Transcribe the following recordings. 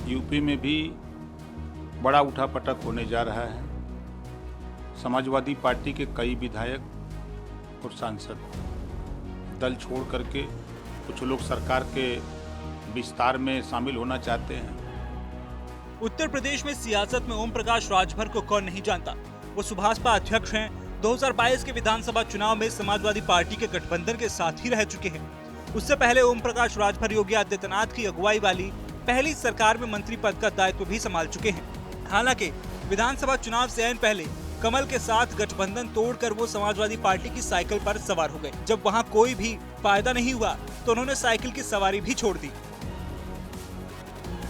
UP में भी बड़ा उठापटक होने जा रहा है। समाजवादी पार्टी के कई विधायक और सांसद दल छोड़ करके कुछ लोग सरकार के विस्तार में शामिल होना चाहते हैं। उत्तर प्रदेश में सियासत में ओम प्रकाश राजभर को कौन नहीं जानता। वो सुभाषपा अध्यक्ष हैं। 2022 के विधानसभा चुनाव में समाजवादी पार्टी के गठबंधन के साथ ही रह चुके हैं। उससे पहले ओम प्रकाश राजभर योगी आदित्यनाथ की अगुवाई वाली पहली सरकार में मंत्री पद का दायित्व भी संभाल चुके हैं। हालांकि विधानसभा चुनाव से ऐन पहले कमल के साथ गठबंधन तोड़कर वो समाजवादी पार्टी की साइकिल पर सवार हो गए। जब वहां कोई भी फायदा नहीं हुआ तो उन्होंने साइकिल की सवारी भी छोड़ दी।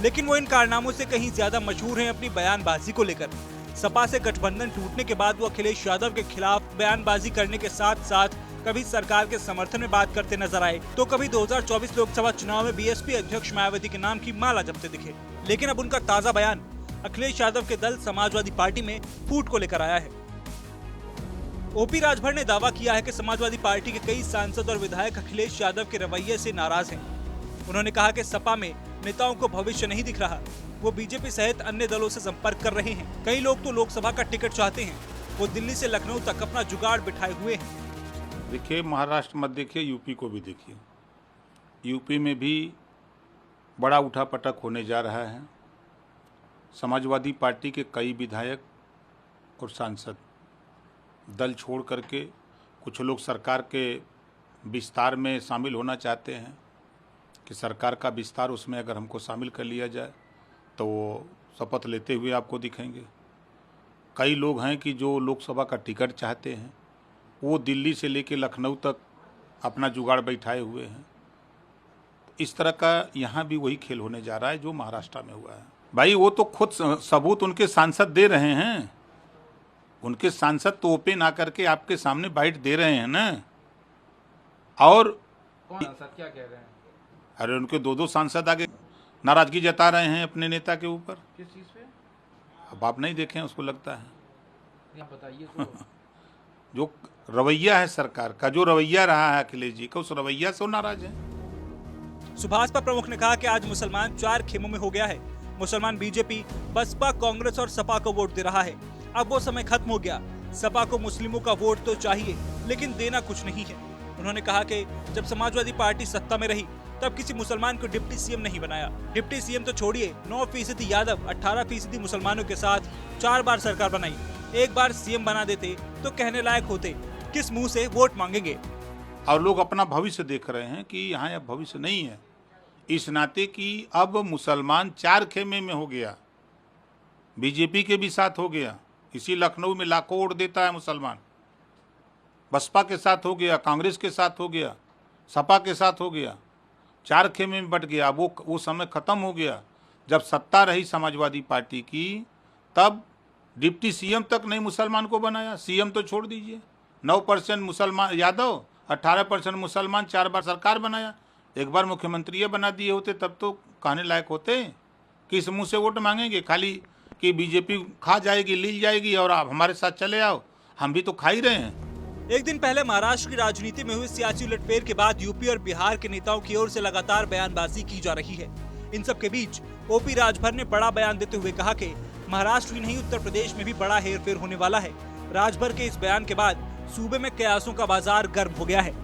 लेकिन वो इन कारनामों से कहीं ज्यादा मशहूर हैं अपनी बयानबाजी को लेकर। सपा से गठबंधन टूटने के बाद वो अखिलेश यादव के खिलाफ बयानबाजी करने के साथ साथ कभी सरकार के समर्थन में बात करते नजर आए तो कभी 2024 लोकसभा चुनाव में बीएसपी अध्यक्ष मायावती के नाम की माला जपते दिखे। लेकिन अब उनका ताजा बयान अखिलेश यादव के दल समाजवादी पार्टी में फूट को लेकर आया है। ओपी राजभर ने दावा किया है कि समाजवादी पार्टी के कई सांसद और विधायक अखिलेश यादव के रवैये से नाराज हैं। उन्होंने कहा कि सपा में नेताओं को भविष्य नहीं दिख रहा। वो बीजेपी सहित अन्य दलों से संपर्क कर रहे हैं। कई लोग तो लोकसभा का टिकट चाहते हैं। वो दिल्ली से लखनऊ तक अपना जुगाड़ बिठाए हुए हैं। देखिए, महाराष्ट्र मत देखिए, यूपी को भी देखिए। यूपी में भी बड़ा उठापटक होने जा रहा है। समाजवादी पार्टी के कई विधायक और सांसद दल छोड़ करके कुछ लोग सरकार के विस्तार में शामिल होना चाहते हैं कि सरकार का विस्तार, उसमें अगर हमको शामिल कर लिया जाए तो वो शपथ लेते हुए आपको दिखेंगे। कई लोग हैं कि जो लोकसभा का टिकट चाहते हैं, वो दिल्ली से लेकर लखनऊ तक अपना जुगाड़ बैठाए हुए हैं। इस तरह का यहाँ भी वही खेल होने जा रहा है जो महाराष्ट्र में हुआ है। भाई, वो तो खुद सबूत उनके सांसद दे रहे हैं। उनके सांसद तो ओपन आकर के आपके सामने बाइट दे रहे हैं ना। और कौन सांसद क्या कह रहे हैं? अरे, उनके दो सांसद आगे नाराजगी जता रहे हैं अपने नेता के ऊपर। किस चीज पे? अब आप नहीं देखें, उसको लगता है आप बताइए तो। जो रवैया है सरकार का, जो रवैया रहा है अखिलेश जी का, उस रवैया से वो नाराज है। सुभाषपा प्रमुख ने कहा कि आज मुसलमान 4 खेमों में हो गया है। मुसलमान बीजेपी, बसपा, कांग्रेस और सपा को वोट दे रहा है। अब वो समय खत्म हो गया। सपा को मुस्लिमों का वोट तो चाहिए, लेकिन देना कुछ नहीं है। उन्होंने कहा कि जब समाजवादी पार्टी सत्ता में रही तब किसी मुसलमान को डिप्टी सीएम नहीं बनाया। डिप्टी सीएम तो छोड़िए, 9% यादव, 18% मुसलमानों के साथ 4 बार सरकार बनाई। एक बार सीएम बना देते तो कहने लायक होते। किस मुंह से वोट मांगेंगे? और लोग अपना भविष्य देख रहे हैं कि यहाँ अब भविष्य नहीं है, इस नाते कि अब मुसलमान 4 खेमे में हो गया। बीजेपी के भी साथ हो गया। इसी लखनऊ में लाखों वोट देता है मुसलमान। बसपा के साथ हो गया, कांग्रेस के साथ हो गया, सपा के साथ हो गया। 4 खेमे में बट गया। वो समय खत्म हो गया। जब सत्ता रही समाजवादी पार्टी की, तब डिप्टी सीएम तक नहीं मुसलमान को बनाया। सीएम तो छोड़ दीजिए, 9% मुसलमान यादव, 18% मुसलमान, 4 बार सरकार बनाया। एक बार मुख्यमंत्री बना दिए होते तब तो कहने लायक होते। किस मुंह से वोट मांगेंगे? खाली कि बीजेपी खा जाएगी, लील जाएगी और आप हमारे साथ चले आओ। हम भी तो खा ही रहे हैं। एक दिन पहले महाराष्ट्र की राजनीति में हुई सियासी उलटफेर के बाद यूपी और बिहार के नेताओं की ओर से लगातार बयानबाजी की जा रही है। इन सब के बीच ओपी राजभर ने बड़ा बयान देते हुए कहा कि महाराष्ट्र ही नहीं, उत्तर प्रदेश में भी बड़ा हेरफेर होने वाला है। राजभर के इस बयान के बाद सूबे में कयासों का बाजार गर्म हो गया है।